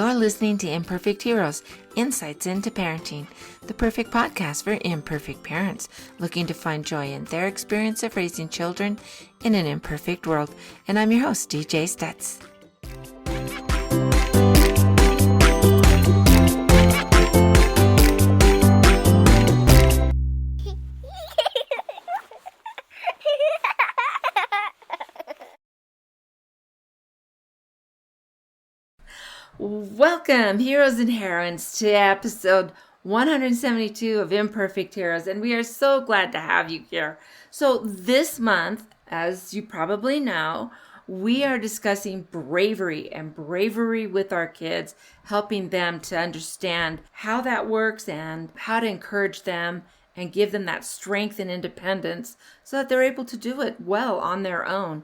You're listening to Imperfect Heroes, Insights into Parenting, the perfect podcast for imperfect parents looking to find joy in their experience of raising children in an imperfect world. And I'm your host, DJ Stutz. Welcome, heroes and heroines, to episode 172 of Imperfect Heroes, and we are so glad to have you here. So this month, as you probably know, we are discussing bravery and bravery with our kids, helping them to understand how that works and how to encourage them and give them that strength and independence so that they're able to do it well on their own.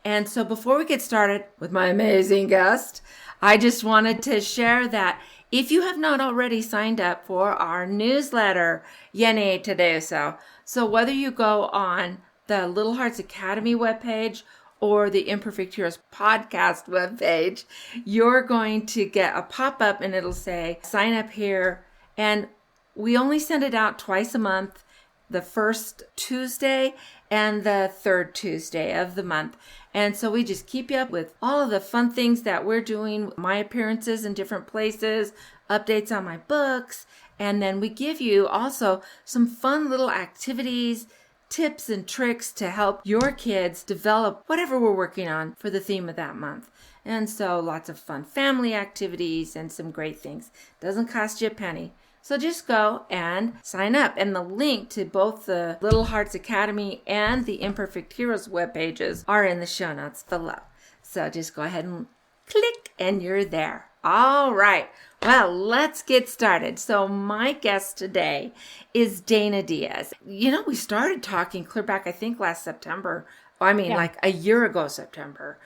And so before we get started with my amazing guest, I just wanted to share that if you have not already signed up for our newsletter, you need to do so. So whether you go on the Little Hearts Academy webpage or the Imperfect Heroes podcast webpage, you're going to get a pop-up and it'll say, sign up here. And we only send it out twice a month, the first Tuesday and the third Tuesday of the month. And so we just keep you up with all of the fun things that we're doing, my appearances in different places, updates on my books, and then we give you also some fun little activities, tips and tricks to help your kids develop whatever we're working on for the theme of that month. And so lots of fun family activities and some great things. Doesn't cost you a penny. So just go and sign up. And the link to both the Little Hearts Academy and the Imperfect Heroes web pages are in the show notes below. So just go ahead and click and you're there. All right. Well, let's get started. So my guest today is Dana Diaz. You know, we started talking clear back, I think last September. Like a year ago, September,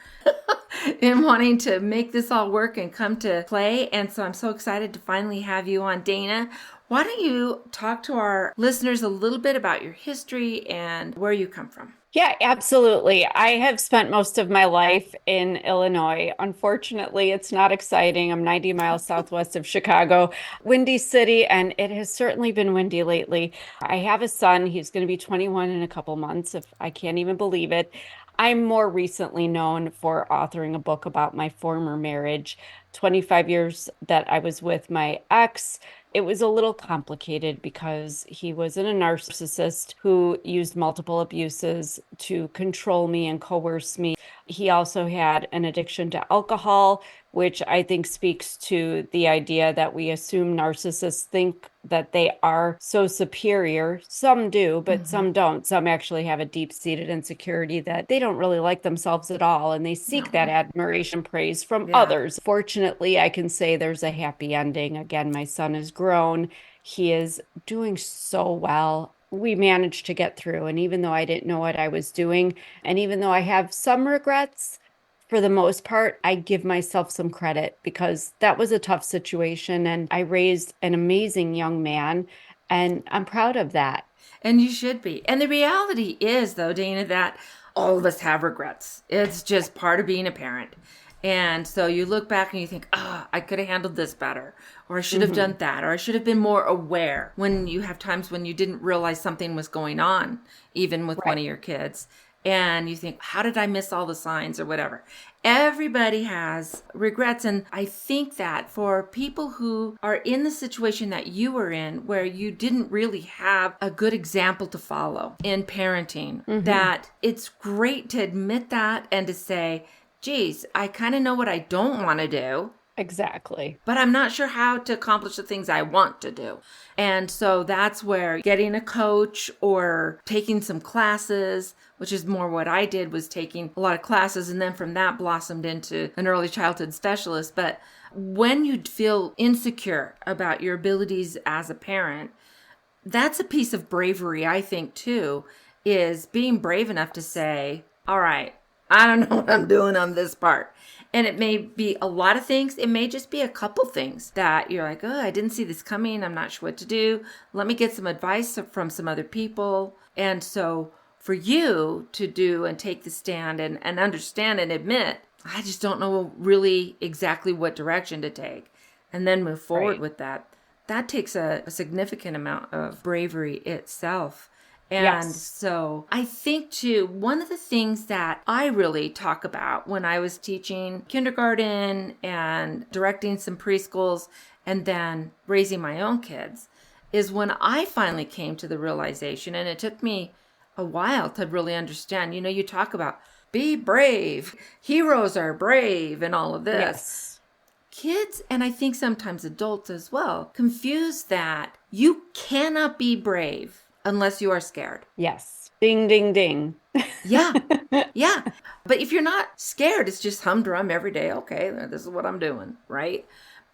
and wanting to make this all work and come to play. And so I'm so excited to finally have you on, Dana. Why don't you talk to our listeners a little bit about your history and where you come from? Yeah, absolutely. I have spent most of my life in Illinois. Unfortunately, it's not exciting. I'm 90 miles southwest of Chicago, windy city, and it has certainly been windy lately. I have a son. He's going to be 21 in a couple months, if I can't even believe it. I'm more recently known for authoring a book about my former marriage, 25 years that I was with my ex. It was a little complicated because he was a narcissist who used multiple abuses to control me and coerce me. He also had an addiction to alcohol, which I think speaks to the idea that we assume narcissists think that they are so superior. Some do, but some don't. Some actually have a deep-seated insecurity that they don't really like themselves at all, and they seek that admiration, praise from others. Fortunately, I can say there's a happy ending. Again, my son is grown. He is doing so well. We managed to get through. And even though I didn't know what I was doing, and even though I have some regrets, for the most part, I give myself some credit because that was a tough situation. And I raised an amazing young man, and I'm proud of that. And you should be. And the reality is, though, Dana, that all of us have regrets. It's just part of being a parent. And so you look back and you think, I could have handled this better, or I should have done that, or I should have been more aware, when you have times when you didn't realize something was going on, even with one of your kids. And you think, how did I miss all the signs or whatever? Everybody has regrets. And I think that for people who are in the situation that you were in, where you didn't really have a good example to follow in parenting, that it's great to admit that and to say, geez, I kind of know what I don't want to do. Exactly. But I'm not sure how to accomplish the things I want to do. And so that's where getting a coach or taking some classes, which is more what I did, was taking a lot of classes, and then from that blossomed into an early childhood specialist. But when you feel insecure about your abilities as a parent, that's a piece of bravery, I think, too, is being brave enough to say, all right, I don't know what I'm doing on this part. And it may be a lot of things. It may just be a couple things that you're like, I didn't see this coming. I'm not sure what to do. Let me get some advice from some other people. And so for you to do and take the stand and understand and admit, I just don't know really exactly what direction to take. and then move forward Right. with that. That takes a significant amount of bravery itself. And Yes. so I think, too, one of the things that I really talk about when I was teaching kindergarten and directing some preschools and then raising my own kids is when I finally came to the realization, and it took me a while to really understand. You talk about be brave, heroes are brave, and all of this. Yes. Kids, and I think sometimes adults as well, confuse that you cannot be brave unless you are scared. Yes. Ding, ding, ding. Yeah. Yeah. But if you're not scared, it's just humdrum every day. Okay, this is what I'm doing, right?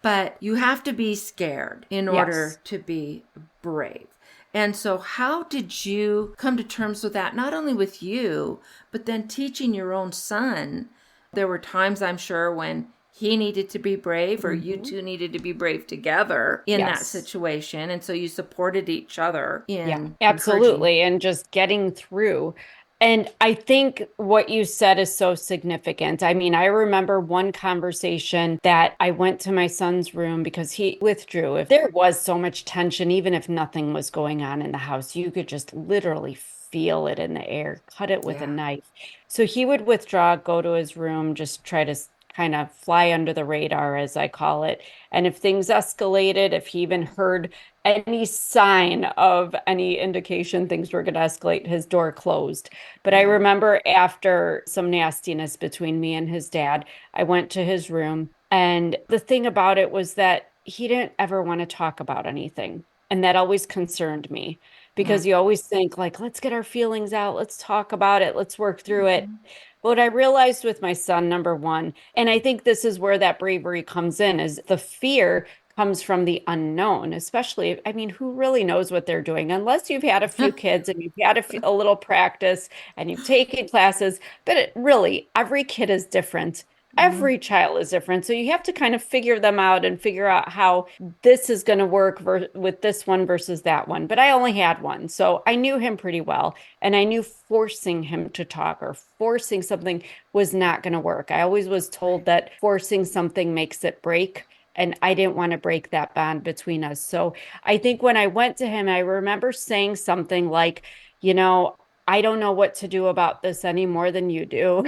But you have to be scared in order Yes. to be brave. And so, how did you come to terms with that? Not only with you, but then teaching your own son. There were times, I'm sure, when he needed to be brave, or you two needed to be brave together in that Yes. situation. And so you supported each other Yeah, in encouraging. absolutely. And just getting through. And I think what you said is so significant. I mean, I remember one conversation that I went to my son's room because he withdrew. If there was so much tension, even if nothing was going on in the house, you could just literally feel it in the air, cut it with a Yeah. knife. So he would withdraw, go to his room, just try to kind of fly under the radar, as I call it. And if things escalated, if he even heard any sign of any indication things were going to escalate, his door closed. But I Yeah. remember after some nastiness between me and his dad, I went to his room. And the thing about it was that he didn't ever want to talk about anything. And that always concerned me Mm. because you always think, like, let's get our feelings out, let's talk about it, let's work through it. Mhm. What I realized with my son, number one, and I think this is where that bravery comes in, is the fear comes from the unknown, especially, I mean, who really knows what they're doing unless you've had a few kids and you've had a little practice and you've taken classes. But really, every kid is different. Mhm. Every child is different. So you have to kind of figure them out and figure out how this is going to work with this one versus that one. But I only had one. So I knew him pretty well. And I knew forcing him to talk or forcing something was not going to work. I always was told that forcing something makes it break. And I didn't want to break that bond between us. So I think when I went to him, I remember saying something like, I don't know what to do about this any more than you do,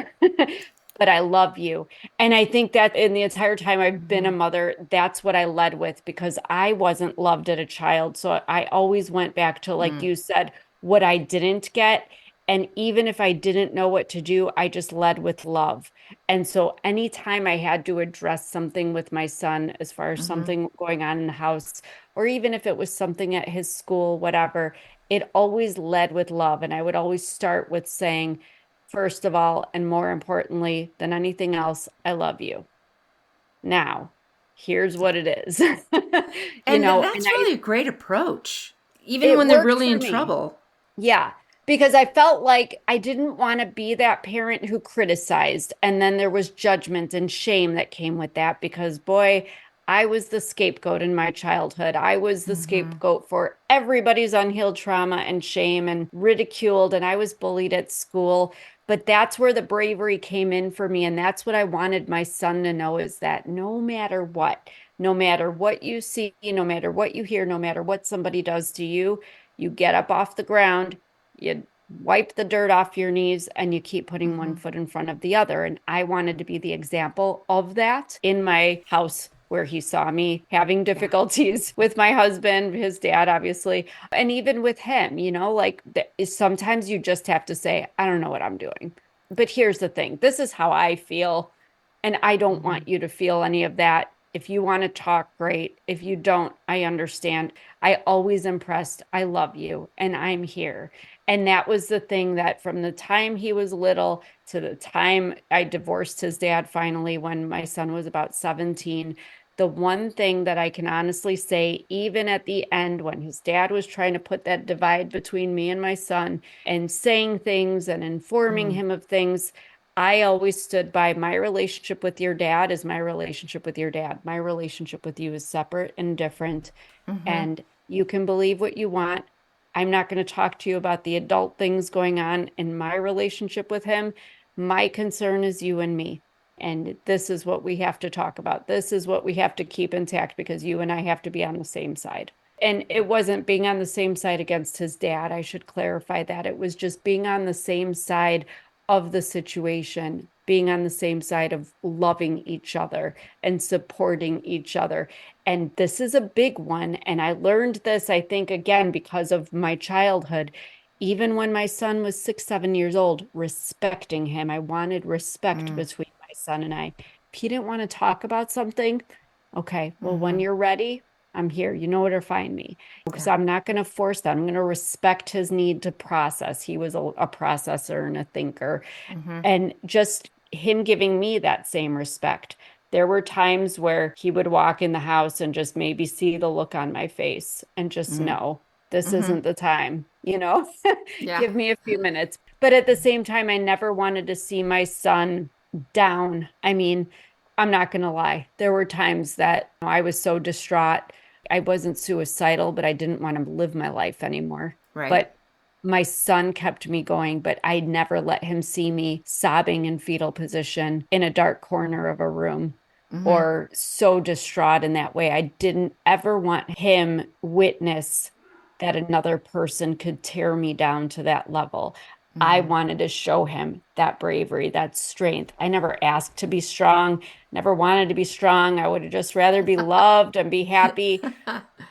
but I love you. And I think that in the entire time I've been a Mhm. mother, that's what I led with because I wasn't loved as a child. So I always went back to, like Mm. you said, what I didn't get. And even if I didn't know what to do, I just led with love. And so anytime I had to address something with my son, as far as Mhm. something going on in the house, or even if it was something at his school, whatever, it always led with love. And I would always start with saying, first of all, and more importantly than anything else, I love you. Now, here's what it is. And And that's really a great approach, even it when they're worked really for in me. trouble. Yeah, because I felt like I didn't want to be that parent who criticized. And then there was judgment and shame that came with that because, boy, I was the scapegoat in my childhood. I was the Mhm. scapegoat for everybody's unhealed trauma and shame and ridiculed. And I was bullied at school. But that's where the bravery came in for me. And that's what I wanted my son to know is that no matter what you see, no matter what you hear, no matter what somebody does to you, you get up off the ground, you wipe the dirt off your knees, and you keep putting one Mhm. foot in front of the other. And I wanted to be the example of that in my house where he saw me having Yeah. difficulties with my husband, his dad, obviously, and even with him, like sometimes you just have to say, I don't know what I'm doing. But here's the thing, this is how I feel. And I don't Mhm. want you to feel any of that. If you want to talk, great. If you don't, I understand. I always impressed. I love you and I'm here. And that was the thing that from the time he was little to the time I divorced his dad finally, when my son was about 17, the one thing that I can honestly say, even at the end when his dad was trying to put that divide between me and my son and saying things and informing Mm. him of things, I always stood by my relationship with your dad is my relationship with your dad. My relationship with you is separate and different. Mhm. And you can believe what you want. I'm not going to talk to you about the adult things going on in my relationship with him. My concern is you and me. And this is what we have to talk about. This is what we have to keep intact because you and I have to be on the same side. And it wasn't being on the same side against his dad. I should clarify that. It was just being on the same side of the situation, being on the same side of loving each other and supporting each other. And this is a big one. And I learned this, I think, again, because of my childhood. Even when my son was 6, 7 years old, respecting him. I wanted respect between my son and I. If he didn't want to talk about something, okay, well, when you're ready, I'm here. You know where to find me. Because I'm not going to force that. I'm going to respect his need to process. He was a processor and a thinker. And just him giving me that same respect. There were times where he would walk in the house and just maybe see the look on my face and just know this isn't the time, Yeah. give me a few minutes. But at the same time, I never wanted to see my son down. I mean, I'm not going to lie. There were times that I was so distraught. I wasn't suicidal, but I didn't want to live my life anymore. Right. But my son kept me going, but I never let him see me sobbing in fetal position in a dark corner of a room or so distraught in that way. I didn't ever want him witness that another person could tear me down to that level. I wanted to show him that bravery, that strength. I never asked to be strong, never wanted to be strong. I would have just rather be loved and be happy.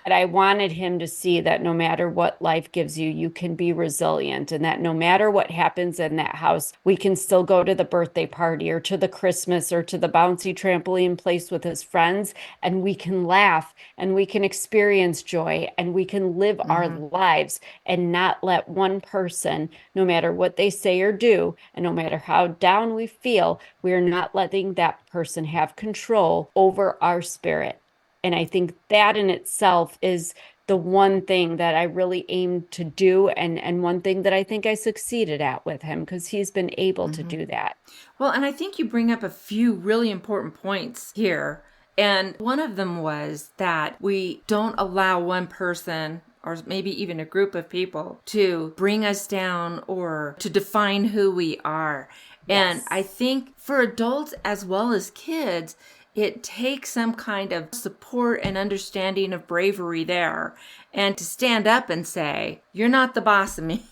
And I wanted him to see that no matter what life gives you, you can be resilient, and that no matter what happens in that house, we can still go to the birthday party or to the Christmas or to the bouncy trampoline place with his friends, and we can laugh and we can experience joy and we can live our lives and not let one person, no matter what they say or do, and no matter how down we feel, we're not letting that person have control over our spirit. And I think that in itself is the one thing that I really aim to do, and one thing that I think I succeeded at with him, because he's been able to do that. Well, and I think you bring up a few really important points here. And one of them was that we don't allow one person, or maybe even a group of people, to bring us down or to define who we are. And Yes. I think for adults as well as kids, it takes some kind of support and understanding of bravery there, and to stand up and say, you're not the boss of me.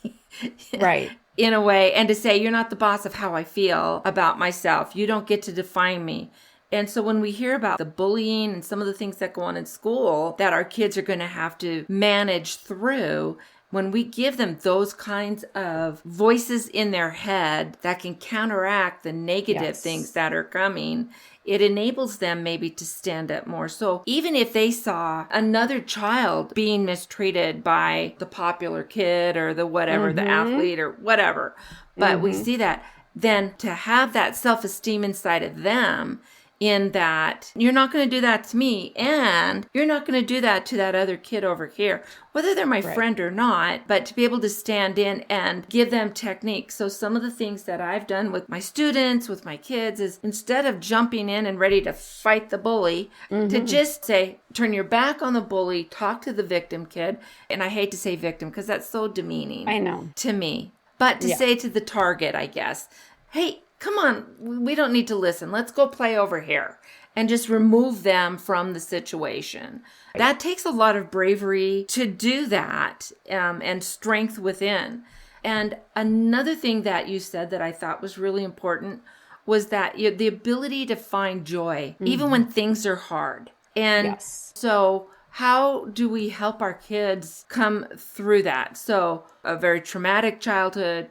Right. In a way, and to say, you're not the boss of how I feel about myself. You don't get to define me. And so when we hear about the bullying and some of the things that go on in school that our kids are going to have to manage through, when we give them those kinds of voices in their head that can counteract the negative things that are coming, it enables them maybe to stand up more. So even if they saw another child being mistreated by the popular kid or the whatever, the athlete or whatever, but we see that, then to have that self-esteem inside of them, in that you're not going to do that to me, and you're not going to do that to that other kid over here, whether they're my friend or not, but to be able to stand in and give them techniques. So some of the things that I've done with my students, with my kids, is instead of jumping in and ready to fight the bully, to just say, turn your back on the bully, talk to the victim kid. And I hate to say victim because that's so demeaning. I know. To me. But to say to the target, I guess, hey, come on, we don't need to listen. Let's go play over here, and just remove them from the situation. That takes a lot of bravery to do that, and strength within. And another thing that you said that I thought was really important was that the ability to find joy, even when things are hard. And so how do we help our kids come through that? So a very traumatic childhood,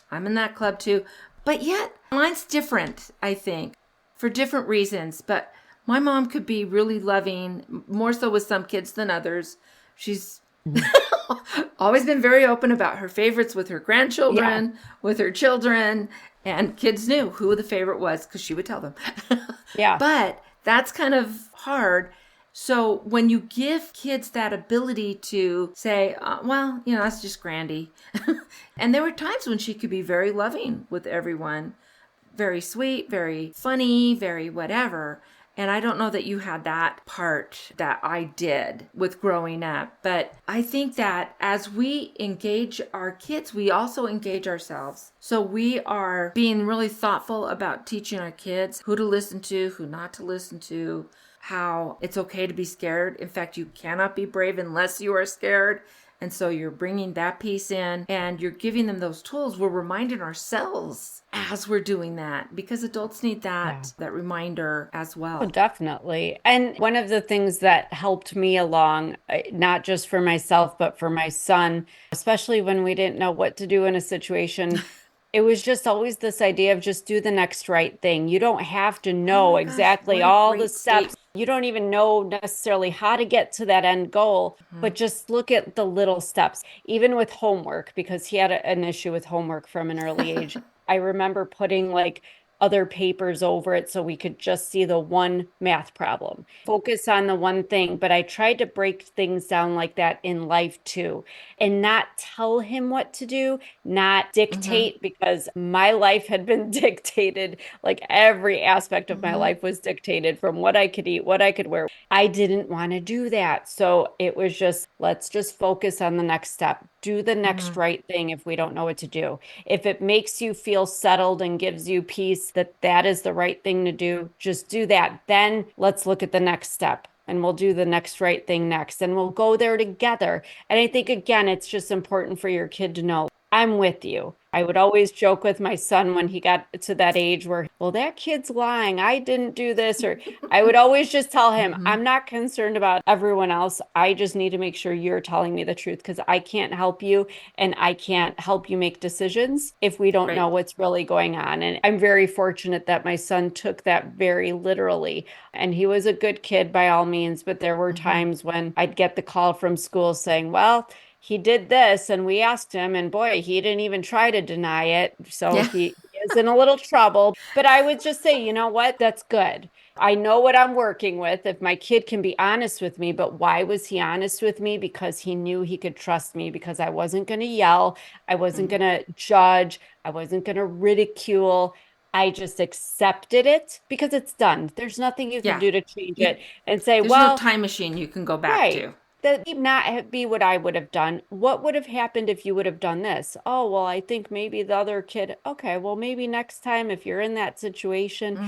I'm in that club too. But yet, mine's different, I think, for different reasons. But my mom could be really loving, more so with some kids than others. She's always been very open about her favorites with her grandchildren, with her children. And kids knew who the favorite was because she would tell them. But that's kind of hard. So when you give kids that ability to say, well, that's just Grandy. And there were times when she could be very loving with everyone, very sweet, very funny, very whatever. And I don't know that you had that part that I did with growing up. But I think that as we engage our kids, we also engage ourselves. So we are being really thoughtful about teaching our kids who to listen to, who not to listen to, how it's okay to be scared. In fact, you cannot be brave unless you are scared. And so you're bringing that piece in and you're giving them those tools. We're reminding ourselves as we're doing that because adults need that reminder as well. Oh, definitely. And one of the things that helped me along, not just for myself, but for my son, especially when we didn't know what to do in a situation, it was just always this idea of just do the next right thing. You don't have to Oh know my gosh, exactly what a all the great steps. statement. You don't even know necessarily how to get to that end goal, but just look at the little steps, even with homework, because he had an issue with homework from an early age. I remember putting like other papers over it so we could just see the one math problem. Focus on the one thing. But I tried to break things down like that in life too, and not tell him what to do, not dictate, because my life had been dictated. Like every aspect of my life was dictated from what I could eat, what I could wear. I didn't want to do that. So it was just, let's just focus on the next step. Do the next right thing if we don't know what to do. If it makes you feel settled and gives you peace that that is the right thing to do, just do that. Then let's look at the next step and we'll do the next right thing next and we'll go there together. And I think, again, it's just important for your kid to know, I'm with you. I would always joke with my son when he got to that age where, well, that kid's lying. I didn't do this. Or I would always just tell him, I'm not concerned about everyone else. I just need to make sure you're telling me the truth because I can't help you and I can't help you make decisions if we don't know Right. what's really going on. And I'm very fortunate that my son took that very literally. And he was a good kid by all means, but there were times when I'd get the call from school saying, well, he did this and we asked him and boy, he didn't even try to deny it. So Yeah. he is in a little trouble. But I would just say, you know what? That's good. I know what I'm working with. If my kid can be honest with me, but why was he honest with me? Because he knew he could trust me because I wasn't going to yell. I wasn't going to judge. I wasn't going to ridicule. I just accepted it because it's done. There's nothing you can Yeah. do to change You, it and say, there's no well, time machine you can go back right. to. That would not be what I would have done. What would have happened if you would have done this? Oh, well, I think maybe the other kid, okay, well, maybe next time if you're in that situation,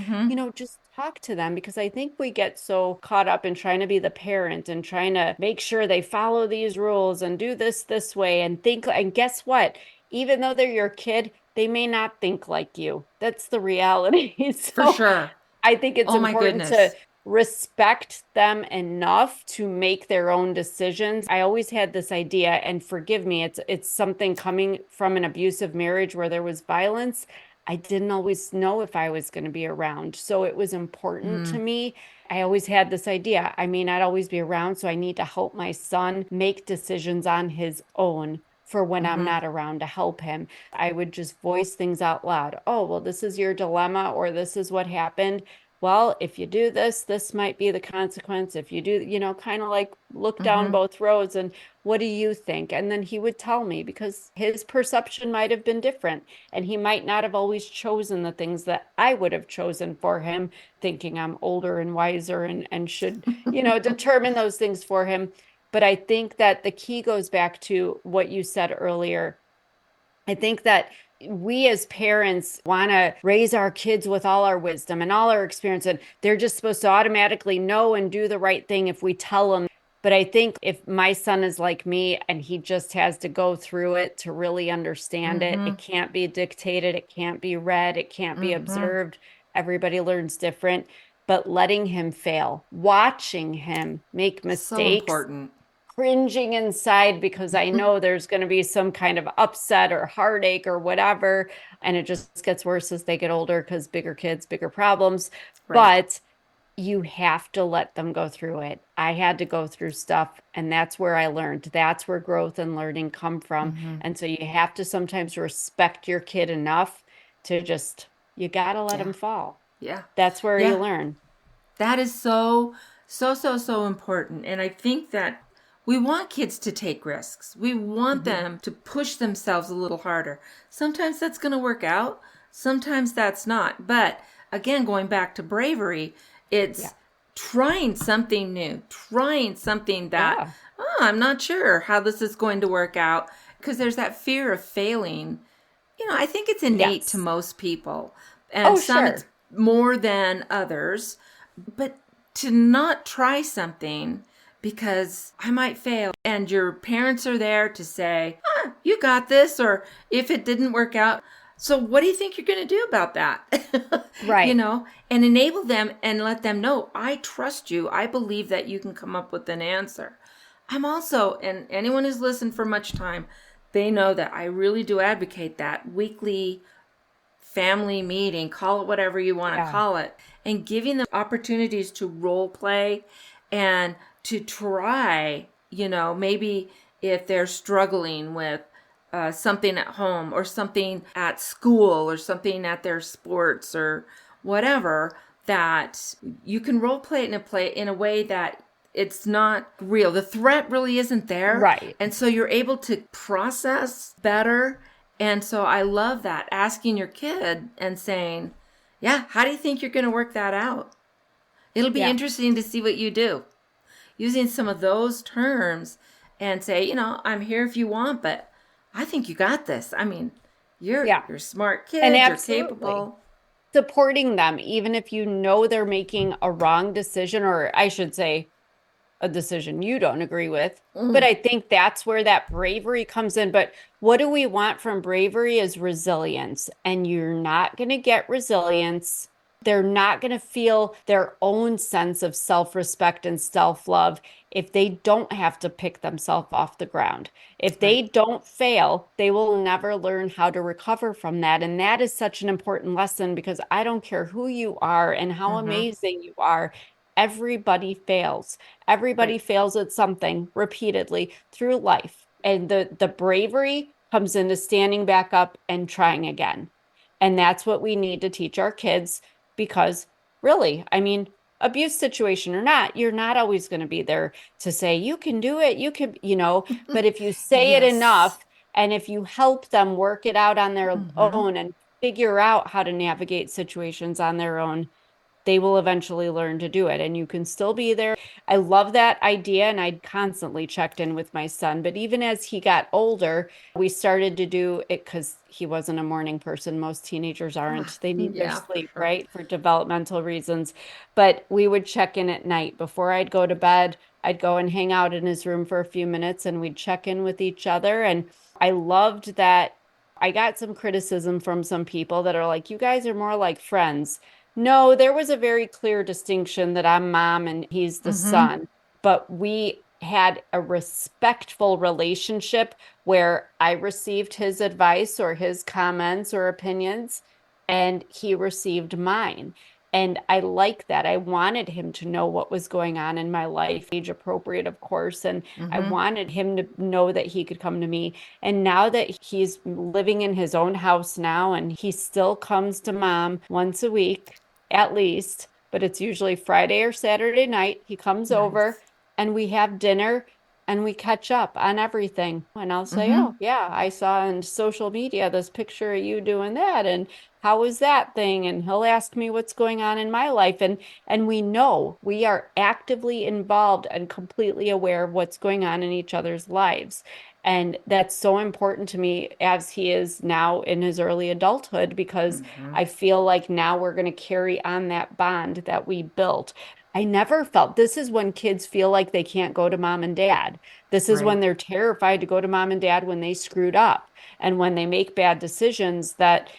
just talk to them because I think we get so caught up in trying to be the parent and trying to make sure they follow these rules and do this way and think, and guess what? Even though they're your kid, they may not think like you. That's the reality. For So sure. I think it's Oh my important to goodness. respect them enough to make their own decisions. I always had this idea, and forgive me, it's something coming from an abusive marriage where there was violence. I didn't always know if I was going to be around. So it was important to me. I always had this idea. I may not always be around, so I need to help my son make decisions on his own for when I'm not around to help him. I would just voice things out loud. Oh, well, this is your dilemma, or this is what happened. Well, if you do this, this might be the consequence. If you do, kind of like look down both roads and what do you think? And then he would tell me because his perception might have been different and he might not have always chosen the things that I would have chosen for him, thinking I'm older and wiser and should, determine those things for him. But I think that the key goes back to what you said earlier. I think that we as parents want to raise our kids with all our wisdom and all our experience, and they're just supposed to automatically know and do the right thing if we tell them. But I think if my son is like me and he just has to go through it to really understand it, it can't be dictated, it can't be read, it can't be observed. Everybody learns different. But letting him fail, watching him make So mistakes, important. cringing inside because I know there's going to be some kind of upset or heartache or whatever. And it just gets worse as they get older because bigger kids, bigger problems. Right. But you have to let them go through it. I had to go through stuff, and that's where I learned. That's where growth and learning come from. And so you have to sometimes respect your kid enough to just, you got to let Yeah. them fall. Yeah. That's where you Yeah. learn. That is so important. And I think that we want kids to take risks. We want them to push themselves a little harder. Sometimes that's going to work out. Sometimes that's not. But again, going back to bravery, it's trying something new, trying something that, Yeah. oh, I'm not sure how this is going to work out, because there's that fear of failing. I think it's innate to Yes. most people, and Oh, some it's sure. more than others. But to not try something because I might fail, and your parents are there to say, you got this, or if it didn't work out, so what do you think you're going to do about that? Right. And enable them and let them know, I trust you. I believe that you can come up with an answer. I'm also, and anyone who's listened for much time, they know that I really do advocate that weekly family meeting, call it whatever you want to Yeah. call it, and giving them opportunities to role play and to try, maybe if they're struggling with something at home or something at school or something at their sports or whatever, that you can role play it in a way that it's not real. The threat really isn't there. Right. And so you're able to process better. And so I love that, asking your kid and saying, yeah, how do you think you're going to work that out? It'll be Yeah. interesting to see what you do. Using some of those terms and say, I'm here if you want, but I think you got this. I mean, you're Yeah. you're a smart And kid, you're absolutely capable. supporting them, even if you know they're making a wrong decision, or I should say, a decision you don't agree with. But I think that's where that bravery comes in. But what do we want from bravery is resilience. And you're not going to get resilience. They're not going to feel their own sense of self-respect and self-love if they don't have to pick themselves off the ground. If they Right. don't fail, they will never learn how to recover from that. And that is such an important lesson, because I don't care who you are and how Mm-hmm. amazing you are. Everybody fails. Everybody Right. fails at something repeatedly through life. And the bravery comes into standing back up and trying again. And that's what we need to teach our kids, because really, I mean, abuse situation or not, you're not always going to be there to say, you can do it, you can, but if you say it Yes. enough, and if you help them work it out on their Mm-hmm. own and figure out how to navigate situations on their own, they will eventually learn to do it. And you can still be there. I love that idea. And I constantly checked in with my son. But even as he got older, we started to do it because he wasn't a morning person. Most teenagers aren't. They need their Yeah, for sleep, sure. right? For developmental reasons. But we would check in at night before I'd go to bed. I'd go and hang out in his room for a few minutes and we'd check in with each other. And I loved that. I got some criticism from some people that are like, you guys are more like friends. No, there was a very clear distinction that I'm mom and he's the Mm-hmm. son, but we had a respectful relationship where I received his advice or his comments or opinions, and he received mine. And I like that. I wanted him to know what was going on in my life, age appropriate, of course. And I Mm-hmm. wanted him to know that he could come to me. And now that he's living in his own house now, and he still comes to mom once a week at least, but it's usually Friday or Saturday night. He comes over Nice. and we have dinner and we catch up on everything. And I'll say, Mm-hmm. oh, yeah, I saw on social media this picture of you doing that. And how was that thing? And he'll ask me what's going on in my life. And we know we are actively involved and completely aware of what's going on in each other's lives. And that's so important to me as he is now in his early adulthood, because Mm-hmm. I feel like now we're going to carry on that bond that we built. I never felt this is when kids feel like they can't go to mom and dad. This is when Right. they're terrified to go to mom and dad when they screwed up and when they make bad decisions that,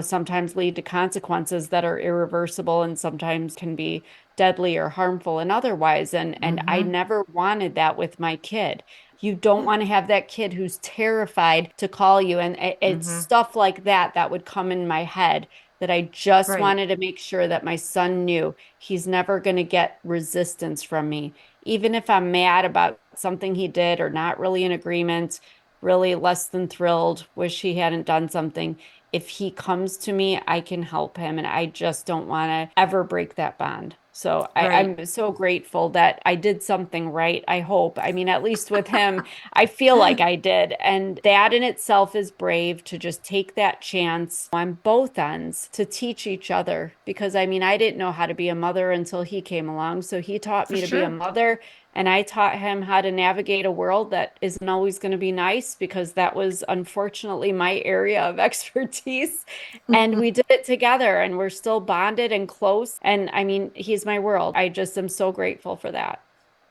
sometimes lead to consequences that are irreversible and sometimes can be deadly or harmful and otherwise. And I Mm-hmm. never wanted that with my kid. You don't want to have that kid who's terrified to call you. And it's Mm-hmm. stuff like that that would come in my head, that I just Right. wanted to make sure that my son knew he's never going to get resistance from me. Even if I'm mad about something he did or not really in agreement, really less than thrilled, wish he hadn't done something. If he comes to me, I can help him. And I just don't want to ever break that bond. So Right. I'm so grateful that I did something right, I hope. I mean, at least with him, I feel like I did. And that in itself is brave to just take that chance on both ends to teach each other. Because I mean, I didn't know how to be a mother until he came along. So he taught For me to be a sure. mother. And I taught him how to navigate a world that isn't always going to be nice because that was unfortunately my area of expertise. And we did it together and we're still bonded and close. And I mean, he's my world. I just am so grateful for that.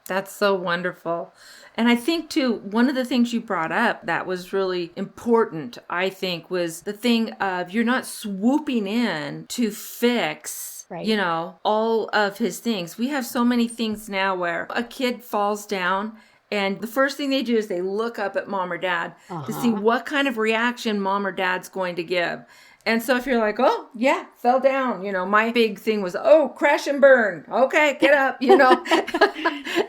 That's so wonderful. And I think, too, one of the things you brought up that was really important, I think, was the thing of you're not swooping in to fix, Right. all of his things. We have so many things now where a kid falls down and the first thing they do is they look up at mom or dad to see Uh-huh. what kind of reaction mom or dad's going to give. And so if you're like, oh, yeah, fell down, my big thing was, oh, crash and burn. Okay, get up.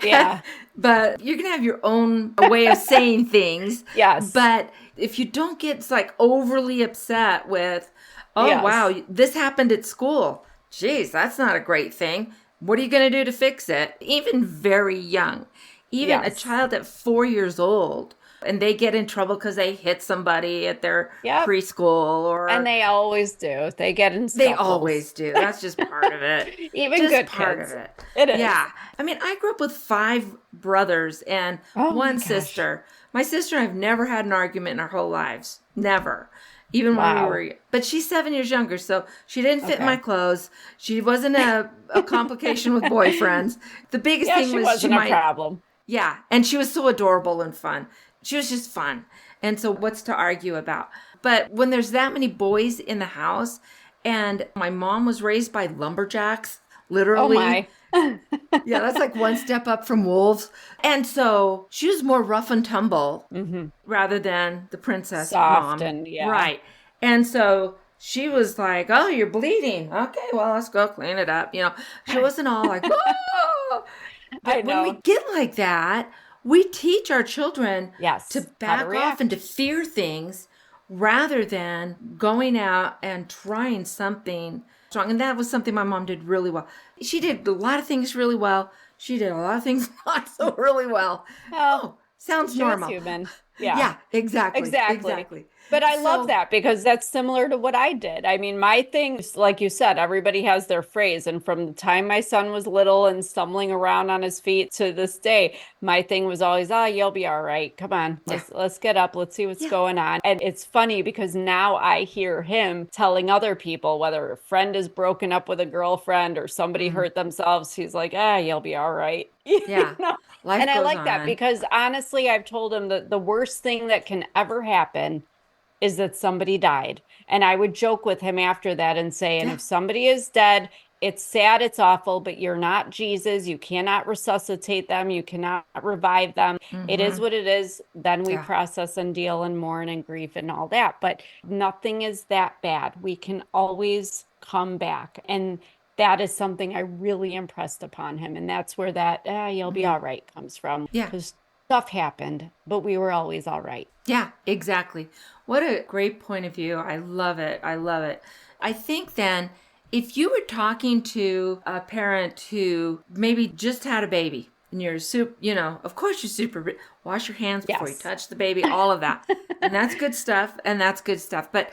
Yeah. But you can have your own way of saying things. Yes. But if you don't get like overly upset with, oh, Yes. wow, this happened at school. Geez, that's not a great thing. What are you going to do to fix it? Even very young, even a Yes. child at 4 years old, and they get in trouble because they hit somebody at their Yep. preschool And or they always do. They get in they scuffles. always do. That's just part of it. Even Just good part of kids. it. It is. Yeah. I mean, I grew up with 5 brothers and Oh my one gosh. sister. My sister and I have never had an argument in our whole lives. Never. Even when we Wow. were, but she's 7 years younger, so she didn't fit in my Okay. clothes. She wasn't a complication with boyfriends. The biggest Yeah, thing she was she wasn't a might, problem. yeah, and she was so adorable and fun. She was just fun. And so what's to argue about? But when there's that many boys in the house, and my mom was raised by lumberjacks, Oh literally. my. Yeah, that's like one step up from wolves. And so she was more rough and tumble hmm rather than the princess Soft mom. and yeah. Right. And so she was like, oh, you're bleeding. Okay, well, let's go clean it up. She wasn't all like, oh. I But when we know. get like that, we teach our children to Yes. How to back off and to react. fear things rather than going out and trying something strong. And that was something my mom did really well. She did a lot of things really well. She did a lot of things not so really well. Well, Oh, sounds she was normal. human. Yeah. Yeah, exactly. Exactly. Exactly. But I love So, that because that's similar to what I did. I mean, my thing, like you said, everybody has their phrase. And from the time my son was little and stumbling around on his feet to this day, my thing was always, oh, you'll be all right. Come on, yeah. let's get up. Let's see what's Yeah. going on. And it's funny because now I hear him telling other people, whether a friend is broken up with a girlfriend or somebody Mm, hurt themselves, he's like, ah, you'll be all right. You yeah. know? And Life I goes like that on. because honestly, I've told him that the worst thing that can ever happen is that somebody died. And I would joke with him after that and say, and Yeah. if somebody is dead, it's sad, it's awful, but you're not Jesus. You cannot resuscitate them. You cannot revive them. It is Mm-hmm. what it is. Then we Yeah. process and deal and mourn and grief and all that. But nothing is that bad. We can always come back. And that is something I really impressed upon him. And that's where that, you'll be Mm-hmm. all right comes from. Yeah. Because stuff happened, but we were always all right. Yeah, exactly. What a great point of view. I love it. I love it. I think then if you were talking to a parent who maybe just had a baby and you're super, of course you're super, wash your hands before you Yes. touch the baby, all of that. And that's good stuff. And that's good stuff. But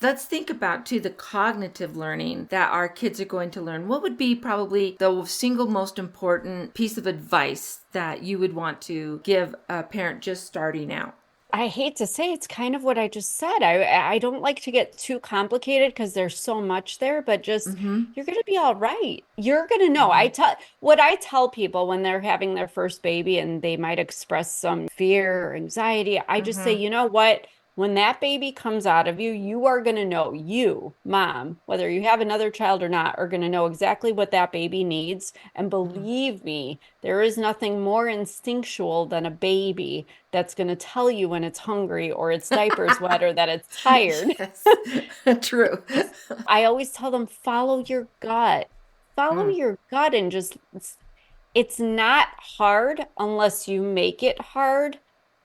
let's think about too the cognitive learning that our kids are going to learn. What would be probably the single most important piece of advice that you would want to give a parent just starting out? I hate to say it's kind of what I just said. I don't like to get too complicated because there's so much there, but just Mm-hmm. you're gonna be all right. You're gonna know. Mm-hmm. I tell people when they're having their first baby and they might express some fear or anxiety, I just say, Mm-hmm. you know what? When that baby comes out of you, you are gonna know, you, mom, whether you have another child or not, are gonna know exactly what that baby needs. And Mm-hmm. believe me, there is nothing more instinctual than a baby that's going to tell you when it's hungry or its diaper's wet or that it's tired. Yes, true. Just, I always tell them, follow your gut. Follow Mm, your gut and just, it's not hard unless you make it hard,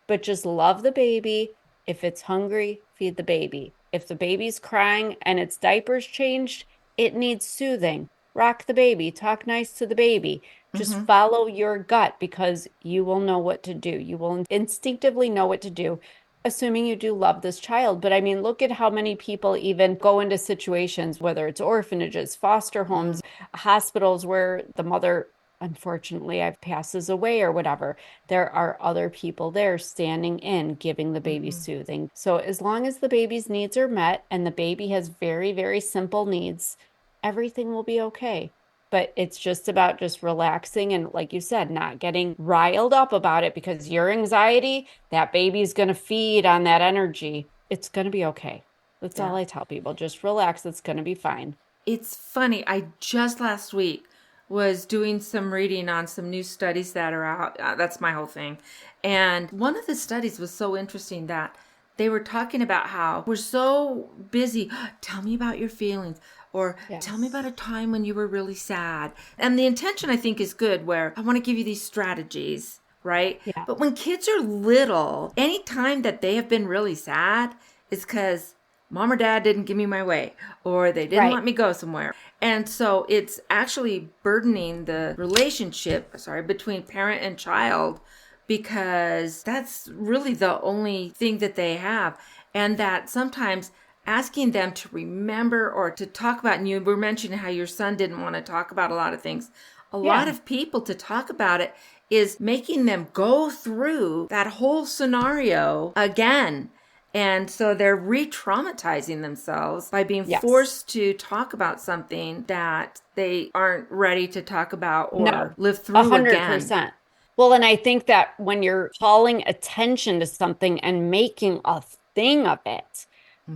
but just love the baby. If it's hungry, feed the baby. If the baby's crying and its diaper's changed, it needs soothing. rock the baby, talk nice to the baby. Just Mm-hmm. follow your gut because you will know what to do. You will instinctively know what to do, assuming you do love this child. But I mean, look at how many people even go into situations, whether it's orphanages, foster homes, hospitals where the mother, unfortunately, passes away or whatever. There are other people there standing in, giving the baby Mm-hmm. soothing. So as long as the baby's needs are met and the baby has very, very simple needs, everything will be okay. But it's just about just relaxing and, like you said, not getting riled up about it because your anxiety, that baby's going to feed on that energy. It's going to be okay. That's all Yeah. I tell people. Just relax. It's going to be fine. It's funny. I just last week was doing some reading on some new studies that are out. That's my whole thing. And one of the studies was so interesting that they were talking about how we're so busy. Tell me about your feelings, or tell me about Yes. a time when you were really sad. And the intention, I think, is good, where I want to give you these strategies, right? Yeah. But when kids are little, any time that they have been really sad is because mom or dad didn't give me my way, or they didn't Right. let me go somewhere. And so it's actually burdening the relationship, sorry, between parent and child, because that's really the only thing that they have. And that sometimes asking them to remember or to talk about, and you were mentioning how your son didn't want to talk about a lot of things. A lot Yeah. of people to talk about it is making them go through that whole scenario again. And so they're re traumatizing themselves by being Yes. forced to talk about something that they aren't ready to talk about or No, live a through hundred again. percent. Well, and I think that when you're calling attention to something and making a thing of it,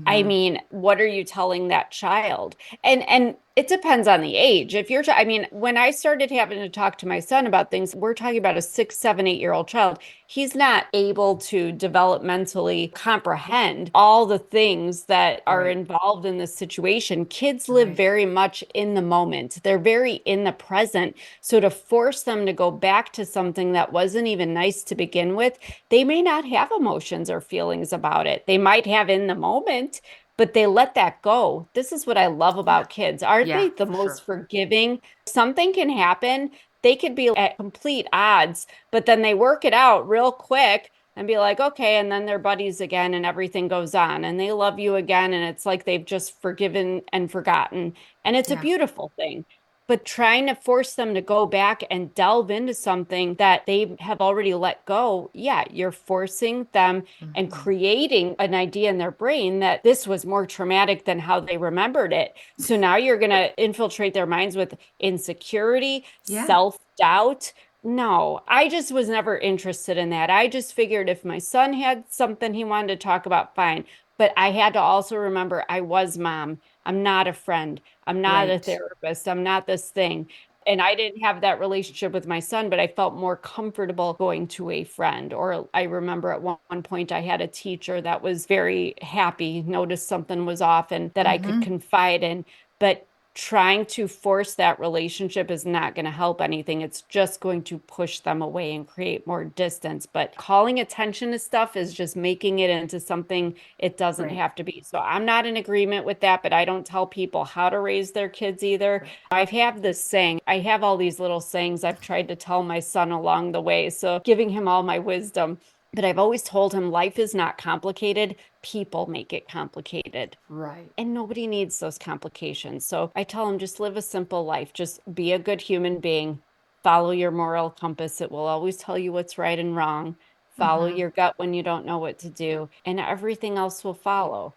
I Mm-hmm. mean, what are you telling that child? And it depends on the age. If you're, I mean, when I started having to talk to my son about things, we're talking about a 6, 7, 8 year old child. He's not able to developmentally comprehend all the things that are Right, involved in this situation. Kids live right. very much in the moment. They're very in the present. So to force them to go back to something that wasn't even nice to begin with, they may not have emotions or feelings about it. They might have in the moment, but they let that go. This is what I love Yeah, about kids. Aren't yeah, they the for sure. most forgiving? Something can happen. They could be at complete odds, but then they work it out real quick and be like, okay, and then they're buddies again and everything goes on and they love you again. And it's like they've just forgiven and forgotten. And it's a Yeah. beautiful thing. But trying to force them to go back and delve into something that they have already let go, yeah, you're forcing them and Mm-hmm. creating an idea in their brain that this was more traumatic than how they remembered it. So now you're going to infiltrate their minds with insecurity, Yeah. self-doubt. No, I just was never interested in that. I just figured if my son had something he wanted to talk about, fine. But I had to also remember I was mom. I'm not a friend. I'm not a Right. therapist. I'm not this thing. And I didn't have that relationship with my son, but I felt more comfortable going to a friend. Or I remember at one point I had a teacher that was very happy, noticed something was off and that I could Mm-hmm. confide in. But trying to force that relationship is not going to help anything. It's just going to push them away and create more distance. But calling attention to stuff is just making it into something it doesn't Right. have to be. So I'm not in agreement with that, but I don't tell people how to raise their kids either. Right. I have this saying, I have all these little sayings I've tried to tell my son along the way. So giving him all my wisdom. But I've always told him life is not complicated. People make it complicated. Right. And nobody needs those complications. So I tell them just live a simple life. Just be a good human being. Follow your moral compass. It will always tell you what's right and wrong. Follow Mm-hmm. your gut when you don't know what to do, and everything else will follow.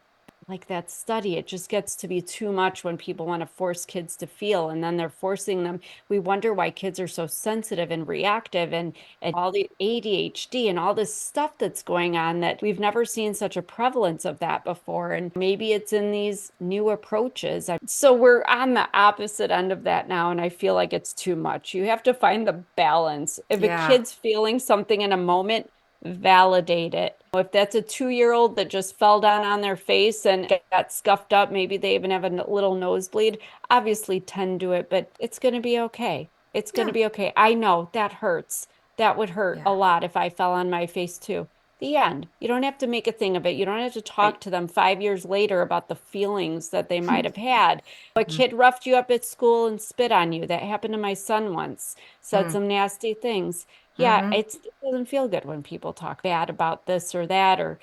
Like that study, it just gets to be too much when people want to force kids to feel, and then they're forcing them. We wonder why kids are so sensitive and reactive and all the ADHD and all this stuff that's going on that we've never seen such a prevalence of that before. And maybe it's in these new approaches. So we're on the opposite end of that now, and I feel like it's too much. You have to find the balance. If a Yeah. kid's feeling something in a moment, validate it. If that's a 2 year old that just fell down on their face and got scuffed up, maybe they even have a little nosebleed, obviously tend to it, but it's going to be okay. It's going to Yeah. be okay. I know that hurts. That would hurt Yeah. a lot if I fell on my face too. The end. You don't have to make a thing of it. You don't have to talk Right. to them 5 years later about the feelings that they might have had. A Mhm. kid roughed you up at school and spit on you. That happened to my son once. Said Mm. some nasty things. Yeah, Mhm. it doesn't feel good when people talk bad about this or that or,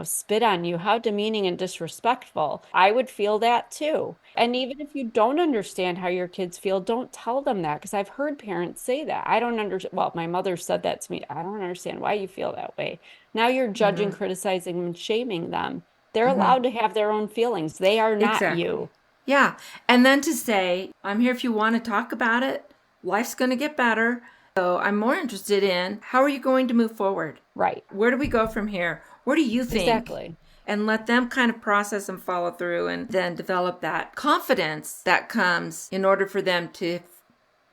spit on you. How demeaning and disrespectful. I would feel that too. And even if you don't understand how your kids feel, don't tell them that because I've heard parents say that. I don't understand. Well, my mother said that to me. I don't understand why you feel that way. Now you're judging, Mhm. criticizing, and shaming them. They're Mhm. allowed to have their own feelings. They are not Exactly. you. Yeah. And then to say, I'm here if you want to talk about it. Life's going to get better. So I'm more interested in how are you going to move forward? Right. Where do we go from here? What do you think? Exactly. And let them kind of process and follow through and then develop that confidence that comes in order for them to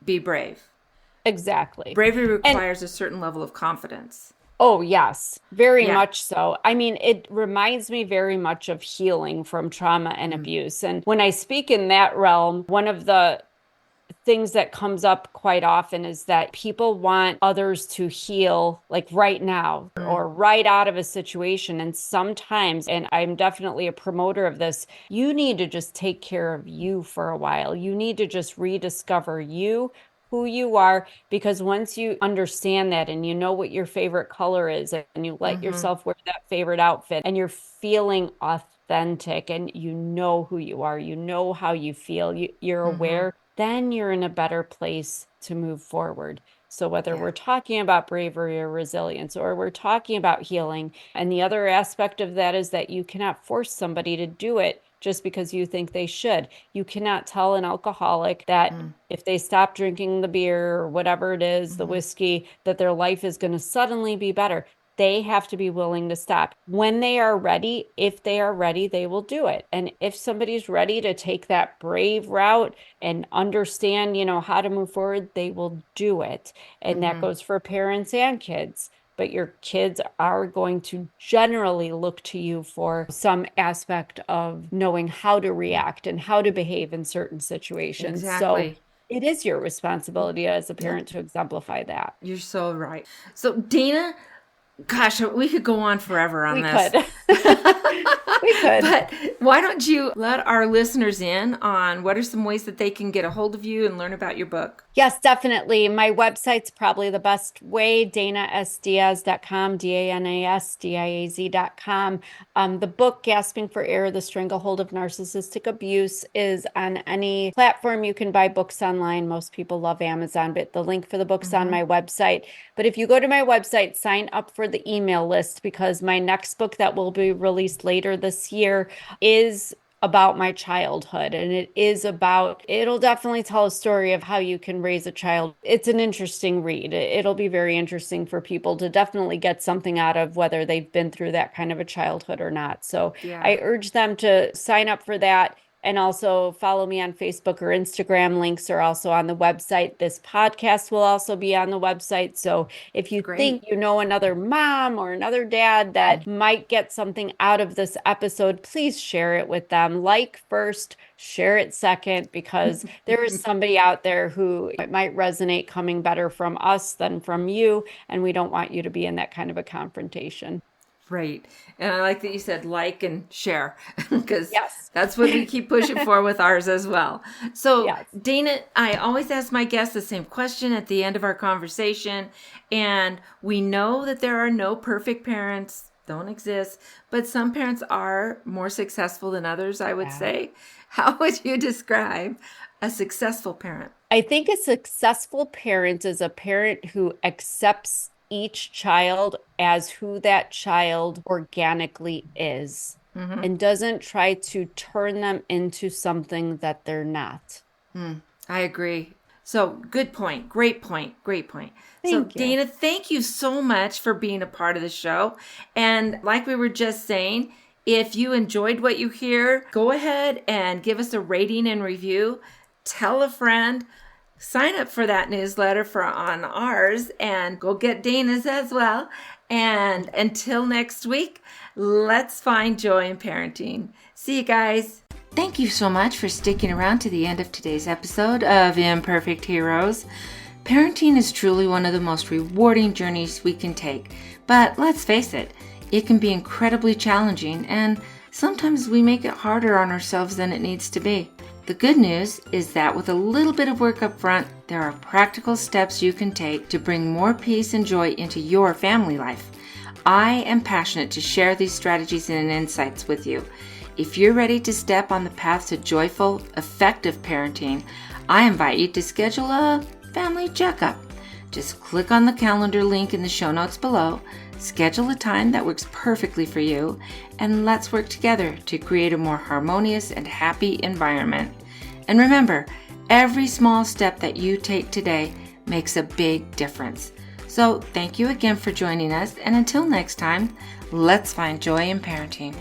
be brave. Exactly. Bravery And requires a certain level of confidence. oh, yes, very Yeah. much so. I mean, it reminds me very much of healing from trauma and Mm. abuse. And when I speak in that realm, one of the things that comes up quite often is that people want others to heal like right now Mm. or right out of a situation. And sometimes, and I'm definitely a promoter of this, you need to just take care of you for a while. You need to just rediscover you, who you are, because once you understand that and you know what your favorite color is and you let Mm-hmm. yourself wear that favorite outfit and you're feeling authentic and you know who you are, you know how you feel, you're Mm-hmm. aware, then you're in a better place to move forward. So whether Yeah. we're talking about bravery or resilience, or we're talking about healing, and the other aspect of that is that you cannot force somebody to do it just because you think they should. You cannot tell an alcoholic that Mm. if they stop drinking the beer or whatever it is, the Mm-hmm. whiskey, that their life is going to suddenly be better. They have to be willing to stop. When they are ready, if they are ready, they will do it. And if somebody's ready to take that brave route and understand, how to move forward, they will do it. And that Mm-hmm. goes for parents and kids. But your kids are going to generally look to you for some aspect of knowing how to react and how to behave in certain situations. So Exactly. it is your responsibility as a Yeah. parent to exemplify that. You're so right. So, Dana, gosh, we could go on forever on We this. could. We could. But why don't you let our listeners in on what are some ways that they can get a hold of you and learn about your book? Yes, definitely. My website's probably the best way, danasdiaz.com, DANASDIAZ.com. The book, Gasping for Air, The Stranglehold of Narcissistic Abuse, is on any platform you can buy books online. Most people love Amazon, but the link for the book's on Mm-hmm. my website. But if you go to my website, sign up for the email list because my next book that will be released later this year is about my childhood. And it'll definitely tell a story of how you can raise a child. It's an interesting read. It'll be very interesting for people to definitely get something out of whether they've been through that kind of a childhood or not. So Yeah. I urge them to sign up for that. And also follow me on Facebook or Instagram. Links are also on the website. This podcast will also be on the website. So if you think Great. you know another mom or another dad that might get something out of this episode, please share it with them. Like first, share it second, because there is somebody out there who it might resonate coming better from us than from you. And we don't want you to be in that kind of a confrontation. Great. And I like that you said like and share because Yes. that's what we keep pushing for with ours as well. So, Yes. Dana, I always ask my guests the same question at the end of our conversation. And we know that there are no perfect parents, don't exist, but some parents are more successful than others, I would Yeah. say. How would you describe a successful parent? I think a successful parent is a parent who accepts each child as who that child organically is Mm-hmm. and doesn't try to turn them into something that they're not. I agree. So, good point. Great point. Great point. So, Thank you. Dana, thank you so much for being a part of the show. And like we were just saying, if you enjoyed what you hear, go ahead and give us a rating and review. Tell a friend. Sign up for that newsletter on ours and go get Dana's as well. And until next week, let's find joy in parenting. See you guys. Thank you so much for sticking around to the end of today's episode of Imperfect Heroes. Parenting is truly one of the most rewarding journeys we can take. But let's face it, It can be incredibly challenging, and sometimes we make it harder on ourselves than it needs to be. The good news is that with a little bit of work up front, there are practical steps you can take to bring more peace and joy into your family life. I am passionate to share these strategies and insights with you. If you're ready to step on the path to joyful, effective parenting, I invite you to schedule a family checkup. Just click on the calendar link in the show notes below, schedule a time that works perfectly for you, and let's work together to create a more harmonious and happy environment. And remember, every small step that you take today makes a big difference. So thank you again for joining us, and until next time, let's find joy in parenting.